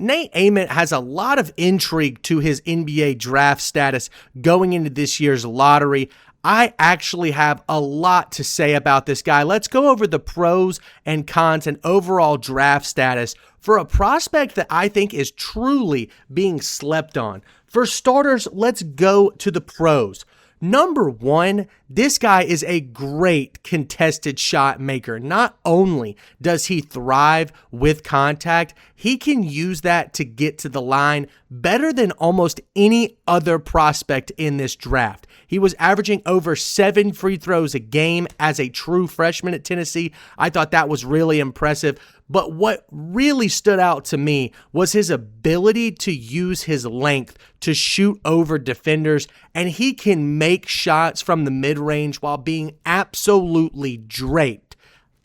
Nate Ament has a lot of intrigue to his NBA draft status going into this year's lottery. I actually have a lot to say about this guy. Let's go over the pros and cons and overall draft status for a prospect that I think is truly being slept on. For starters, let's go to the pros. Number one, this guy is a great contested shot maker. Not only does he thrive with contact, he can use that to get to the line better than almost any other prospect in this draft. He was averaging over 7 free throws a game as a true freshman at Tennessee. I thought that was really impressive. But what really stood out to me was his ability to use his length to shoot over defenders, and he can make shots from the mid-range while being absolutely draped.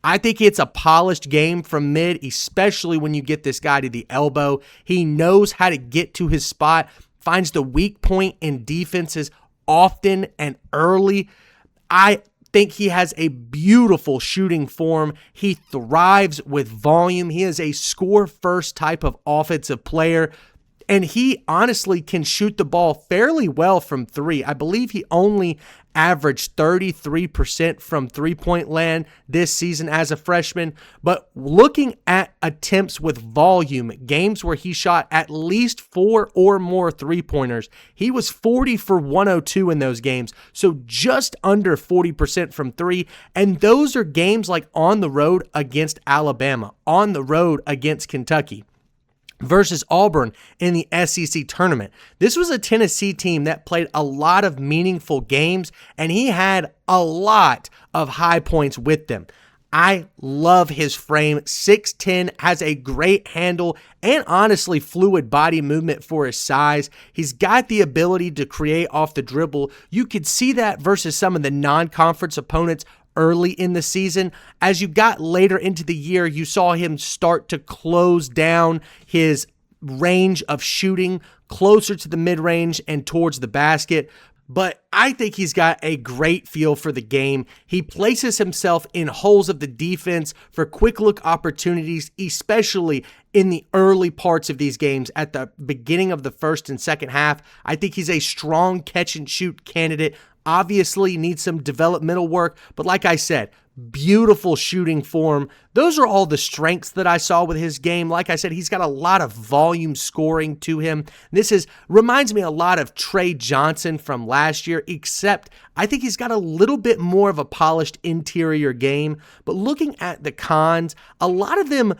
I think it's a polished game from mid, especially when you get this guy to the elbow. He knows how to get to his spot, finds the weak point in defenses often and early. I think he has a beautiful shooting form. He thrives with volume. He is a score-first type of offensive player, and he honestly can shoot the ball fairly well from three. I believe he only averaged 33% from three-point land this season as a freshman. But looking at attempts with volume, games where he shot at least 4 or more three-pointers, he was 40 for 102 in those games, so just under 40% from three. And those are games like on the road against Alabama, on the road against Kentucky, versus Auburn in the SEC tournament. This was a Tennessee team that played a lot of meaningful games, and he had a lot of high points with them. I love his frame. 6'10", has a great handle and honestly fluid body movement for his size. He's got the ability to create off the dribble. You could see that versus some of the non-conference opponents early in the season. As you got later into the year, you saw him start to close down his range of shooting closer to the mid-range and towards the basket. But I think he's got a great feel for the game. He places himself in holes of the defense for quick look opportunities, especially in the early parts of these games at the beginning of the first and second half. I think he's a strong catch and shoot candidate. Obviously needs some developmental work, but like I said, beautiful shooting form. Those are all the strengths that I saw with his game. Like I said, he's got a lot of volume scoring to him. This reminds me a lot of Trey Johnson from last year, except I think he's got a little bit more of a polished interior game. But looking at the cons, a lot of them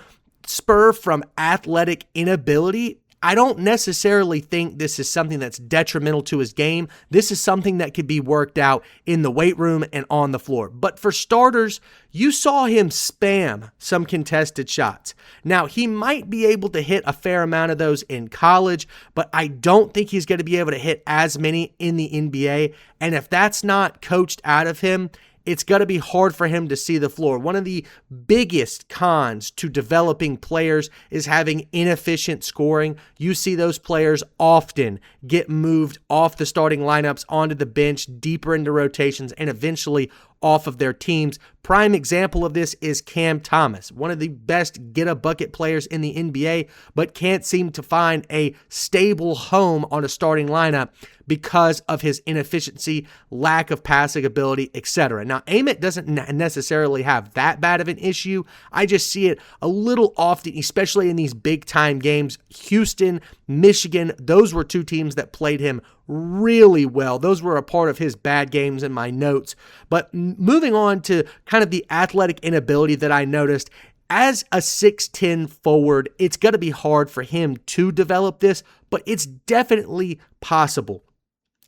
spur from athletic inability. I don't necessarily think this is something that's detrimental to his game. This is something that could be worked out in the weight room and on the floor. But for starters, you saw him spam some contested shots. Now, he might be able to hit a fair amount of those in college, but I don't think he's going to be able to hit as many in the NBA. And if that's not coached out of him, it's going to be hard for him to see the floor. One of the biggest cons to developing players is having inefficient scoring. You see those players often get moved off the starting lineups onto the bench, deeper into rotations, and eventually off of their teams. Prime example of this is Cam Thomas, one of the best get-a-bucket players in the NBA, but can't seem to find a stable home on a starting lineup because of his inefficiency, lack of passing ability, etc. Now, Ament doesn't necessarily have that bad of an issue. I just see it a little often, especially in these big-time games. Houston, Michigan, those were two teams that played him really well. Those were a part of his bad games in my notes. But moving on to kind of the athletic inability that I noticed, as a 6'10 forward, it's going to be hard for him to develop this, but it's definitely possible.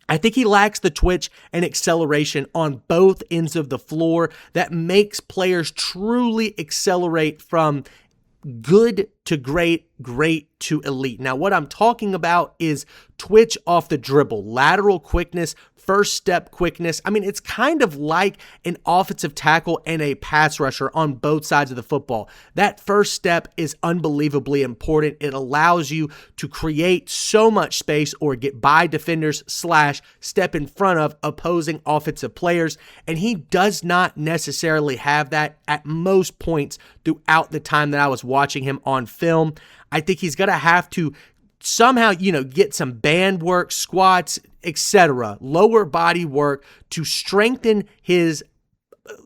I think he lacks the twitch and acceleration on both ends of the floor that makes players truly accelerate from good to great, great to elite. Now, what I'm talking about is twitch off the dribble, lateral quickness first step quickness. I mean, it's kind of like an offensive tackle and a pass rusher on both sides of the football. That first step is unbelievably important. It allows you to create so much space or get by defenders / step in front of opposing offensive players. And he does not necessarily have that at most points throughout the time that I was watching him on film. I think he's going to have to somehow, get some band work, squats, etc., lower body work to strengthen his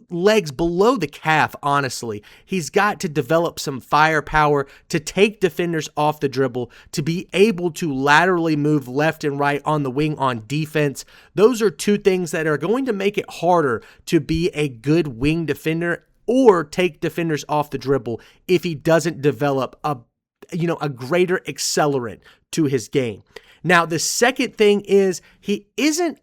legs below the calf, honestly. He's got to develop some firepower to take defenders off the dribble, to be able to laterally move left and right on the wing on defense. Those are two things that are going to make it harder to be a good wing defender or take defenders off the dribble if he doesn't develop a greater accelerant to his game. Now, the second thing is he isn't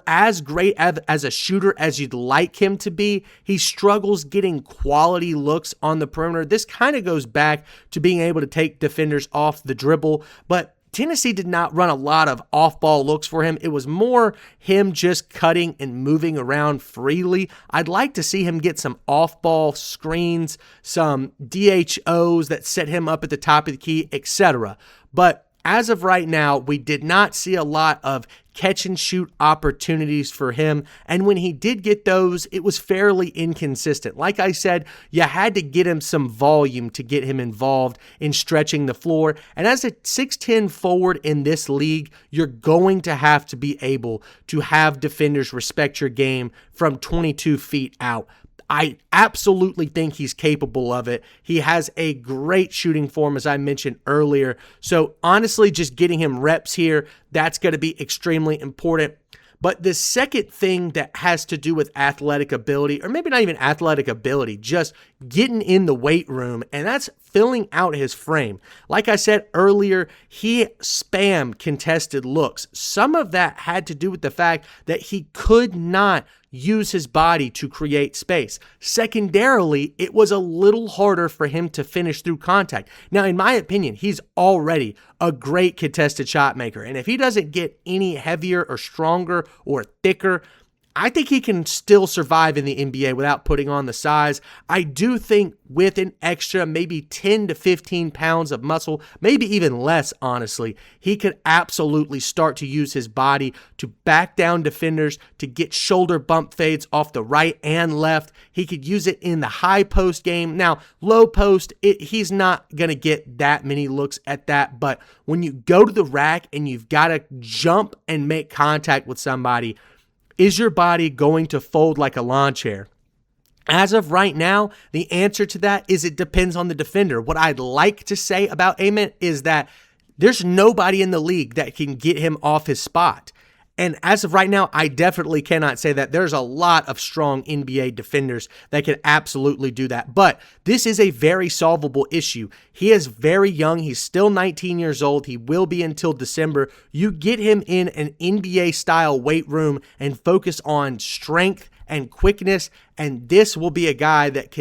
as great as a shooter as you'd like him to be. He struggles getting quality looks on the perimeter. This kind of goes back to being able to take defenders off the dribble, but Tennessee did not run a lot of off-ball looks for him. It was more him just cutting and moving around freely. I'd like to see him get some off-ball screens, some DHOs that set him up at the top of the key, etc. But as of right now, we did not see a lot of catch and shoot opportunities for him. And when he did get those, it was fairly inconsistent. Like I said, you had to get him some volume to get him involved in stretching the floor. And as a 6'10 forward in this league, you're going to have to be able to have defenders respect your game from 22 feet out. I absolutely think he's capable of it. He has a great shooting form, as I mentioned earlier. So honestly, just getting him reps here, that's going to be extremely important. But the second thing that has to do with athletic ability, or maybe not even athletic ability, just getting in the weight room, and that's filling out his frame. Like I said earlier, he spammed contested looks. Some of that had to do with the fact that he could not use his body to create space. Secondarily, it was a little harder for him to finish through contact. Now, in my opinion, he's already a great contested shot maker. And if he doesn't get any heavier or stronger or thicker, I think he can still survive in the NBA without putting on the size. I do think with an extra maybe 10 to 15 pounds of muscle, maybe even less, honestly, he could absolutely start to use his body to back down defenders, to get shoulder bump fades off the right and left. He could use it in the high post game. Now, low post, he's not going to get that many looks at that, but when you go to the rack and you've got to jump and make contact with somebody, is your body going to fold like a lawn chair? As of right now, the answer to that is it depends on the defender. What I'd like to say about Ament is that there's nobody in the league that can get him off his spot. And as of right now, I definitely cannot say that. There's a lot of strong NBA defenders that can absolutely do that. But this is a very solvable issue. He is very young. He's still 19 years old. He will be until December. You get him in an NBA-style weight room and focus on strength and quickness, and this will be a guy that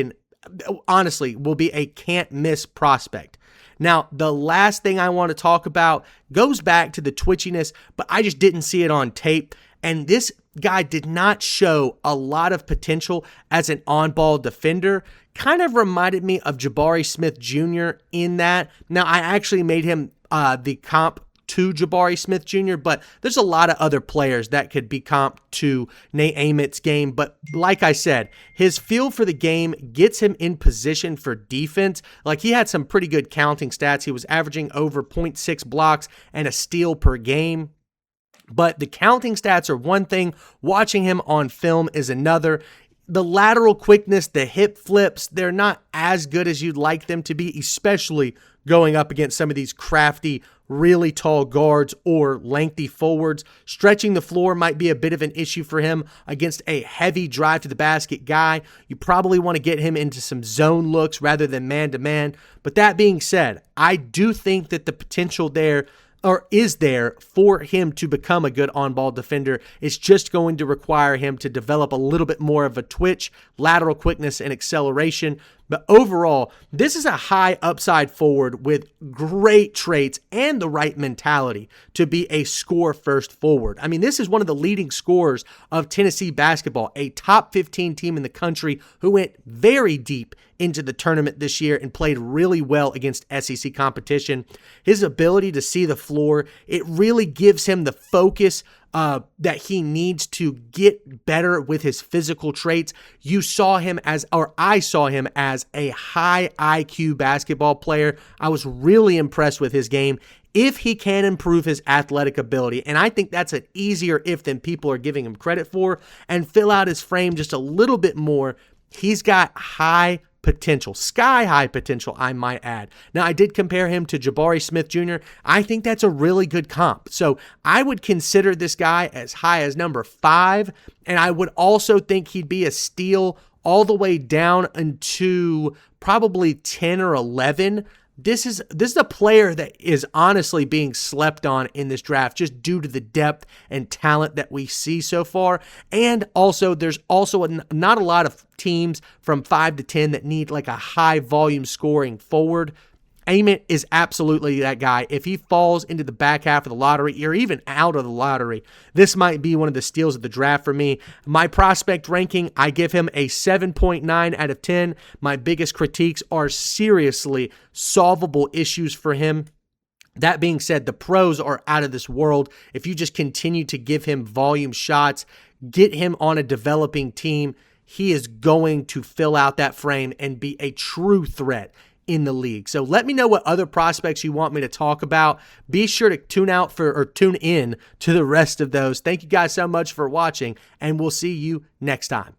will be a can't-miss prospect. Now, the last thing I want to talk about goes back to the twitchiness, but I just didn't see it on tape. And this guy did not show a lot of potential as an on-ball defender. Kind of reminded me of Jabari Smith Jr. in that. Now, I actually made him the comp to Jabari Smith Jr., but there's a lot of other players that could be comped to Nate Ament's game. But like I said, his feel for the game gets him in position for defense. Like, he had some pretty good counting stats. He was averaging over 0.6 blocks and a steal per game. But the counting stats are one thing. Watching him on film is another. The lateral quickness, the hip flips, they're not as good as you'd like them to be, especially going up against some of these crafty, really tall guards or lengthy forwards. Stretching the floor might be a bit of an issue for him against a heavy drive to the basket guy. You probably want to get him into some zone looks rather than man-to-man. But that being said, I do think that the potential there is there for him to become a good on-ball defender. It's just going to require him to develop a little bit more of a twitch, lateral quickness, and acceleration. But overall, this is a high upside forward with great traits and the right mentality to be a score-first forward. I mean, this is one of the leading scorers of Tennessee basketball, a top 15 team in the country who went very deep into the tournament this year and played really well against SEC competition. His ability to see the floor, it really gives him the focus that he needs to get better with his physical traits. You saw him as, or I saw him as, a high IQ basketball player. I was really impressed with his game if he can improve his athletic ability. And I think that's an easier if than people are giving him credit for, and fill out his frame just a little bit more. He's got high potential, sky-high potential, I might add. Now, I did compare him to Jabari Smith Jr. I think that's a really good comp. So I would consider this guy as high as number 5, and I would also think he'd be a steal all the way down into probably 10 or 11. This is a player that is honestly being slept on in this draft just due to the depth and talent that we see so far. And also, there's also not a lot of teams from 5 to 10 that need like a high volume scoring forward. Ament is absolutely that guy. If he falls into the back half of the lottery or even out of the lottery, this might be one of the steals of the draft for me. My prospect ranking, I give him a 7.9 out of 10. My biggest critiques are seriously solvable issues for him. That being said, the pros are out of this world. If you just continue to give him volume shots, get him on a developing team, he is going to fill out that frame and be a true threat in the league. So let me know what other prospects you want me to talk about. Be sure to tune in to the rest of those. Thank you guys so much for watching, and we'll see you next time.